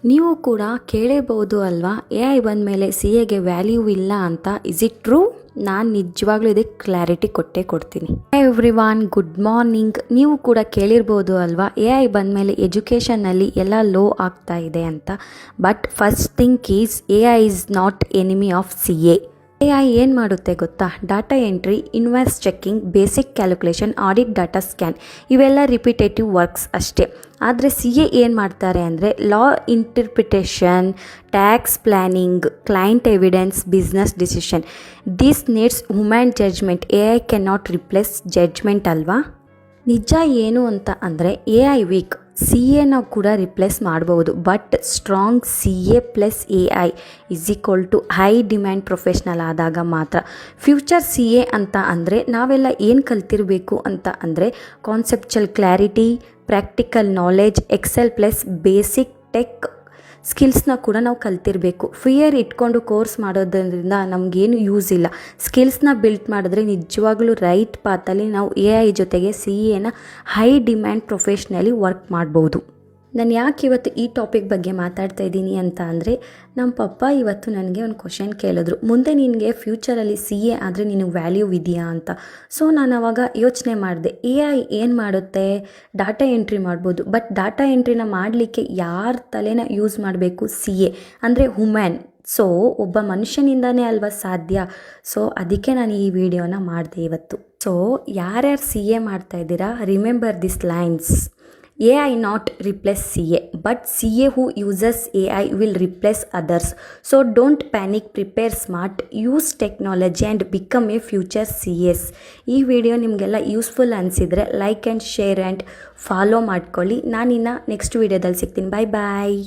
ನೀವು ಕೂಡ ಕೇಳಿರ್ಬೋದು ಅಲ್ವಾ, ಎ ಐ ಬಂದ ಮೇಲೆ ಸಿ ಎಗೆ ವ್ಯಾಲ್ಯೂ ಇಲ್ಲ ಅಂತ. Is it true? ನಾನು ನಿಜವಾಗ್ಲೂ ಇದಕ್ಕೆ ಕ್ಲಾರಿಟಿ ಕೊಟ್ಟೇ ಕೊಡ್ತೀನಿ. Everyone, good morning. ನೀವು ಕೂಡ ಕೇಳಿರ್ಬೋದು ಅಲ್ವಾ, ಎ ಐ ಬಂದ ಮೇಲೆ ಎಜುಕೇಷನ್ನಲ್ಲಿ ಎಲ್ಲ ಲೋ ಆಗ್ತಾ ಇದೆ ಅಂತ. But first thing is, A I is not enemy of C A. A I ಏನು ಮಾಡುತ್ತೆ ಗೊತ್ತಾ? Data entry, invoice checking, basic calculation, audit, data scan, ಇವೆಲ್ಲ ರಿಪಿಟೇಟಿವ್ ವರ್ಕ್ಸ್ ಅಷ್ಟೇ. ಆದರೆ ಸಿ ಎ ಏನು ಮಾಡ್ತಾರೆ ಅಂದರೆ law interpretation, tax planning, client evidence, business decision. This needs human judgment. A I cannot replace judgment ಅಲ್ವಾ? ನಿಜ ಏನು ಅಂತ ಅಂದರೆ, ಎ ಐ ವೀಕ್, ಸಿ ಎನ ಕೂಡ ರಿಪ್ಲೇಸ್ ಮಾಡ್ಬೋದು. But strong C A plus A I is equal to high demand professional ಆದಾಗ ಮಾತ್ರ. ಫ್ಯೂಚರ್ ಸಿ ಎ ಅಂತ ಅಂದರೆ ನಾವೆಲ್ಲ ಏನು ಕಲ್ತಿರಬೇಕು ಅಂತ ಅಂದರೆ, conceptual clarity, practical knowledge, Excel plus basic tech ಸ್ಕಿಲ್ಸ್ನ ಕೂಡ ನಾವು ಕಲ್ತಿರಬೇಕು. ಫಿಯರ್ ಇಟ್ಕೊಂಡು ಕೋರ್ಸ್ ಮಾಡೋದ್ರಿಂದ ನಮಗೇನು ಯೂಸ್ ಇಲ್ಲ. ಸ್ಕಿಲ್ಸ್ನ ಬಿಲ್ಟ್ ಮಾಡಿದ್ರೆ ನಿಜವಾಗ್ಲೂ ರೈಟ್ ಪಾತಲ್ಲಿ ನಾವು ಎ ಐ ಜೊತೆಗೆ ಸಿ ಎನ ಹೈ ಡಿಮ್ಯಾಂಡ್ ಪ್ರೊಫೆಷ್ನಲಿ ವರ್ಕ್ ಮಾಡ್ಬೋದು. ನಾನು ಯಾಕೆ ಇವತ್ತು ಈ ಟಾಪಿಕ್ ಬಗ್ಗೆ ಮಾತಾಡ್ತಾ ಇದ್ದೀನಿ ಅಂತ ಅಂದರೆ, ನಮ್ಮ ಪಪ್ಪ ಇವತ್ತು ನನಗೆ ಒಂದು ಕ್ವಶನ್ ಕೇಳಿದ್ರು, ಮುಂದೆ ನಿನಗೆ ಫ್ಯೂಚರಲ್ಲಿ ಸಿ ಎ ಆದರೆ ನಿನಗೆ ವ್ಯಾಲ್ಯೂ ಇದೆಯಾ ಅಂತ. ಸೊ ನಾನು ಅವಾಗ ಯೋಚನೆ ಮಾಡಿದೆ, ಎ ಐ ಏನು ಮಾಡುತ್ತೆ? ಡಾಟಾ ಎಂಟ್ರಿ ಮಾಡ್ಬೋದು. ಬಟ್ ಡಾಟಾ ಎಂಟ್ರಿನ ಮಾಡಲಿಕ್ಕೆ ಯಾರ ತಲೆನ ಯೂಸ್ ಮಾಡಬೇಕು? ಸಿ ಎ ಅಂದರೆ ಹ್ಯೂಮನ್. ಸೊ ಒಬ್ಬ ಮನುಷ್ಯನಿಂದನೇ ಅಲ್ವಾ ಸಾಧ್ಯ. ಸೊ ಅದಕ್ಕೆ ನಾನು ಈ ವಿಡಿಯೋನ ಮಾಡಿದೆ ಇವತ್ತು. ಸೊ ಯಾರ್ಯಾರು ಸಿ ಎ ಮಾಡ್ತಾ ಇದ್ದೀರಾ, remember this lines. AI not replace CA, but CA who uses AI will replace others. So don't panic, prepare smart, use technology and become a future CS. ಈ ವಿಡಿಯೋ ನಿಮಗೆಲ್ಲ useful ಅನಿಸಿದರೆ like and share and follow ಮಾಡ್ಕೊಳ್ಳಿ. ನಾನಿನ್ನು next ವಿಡಿಯೋದಲ್ಲಿ ಸಿಗ್ತೀನಿ. ಬಾಯ್ ಬಾಯ್.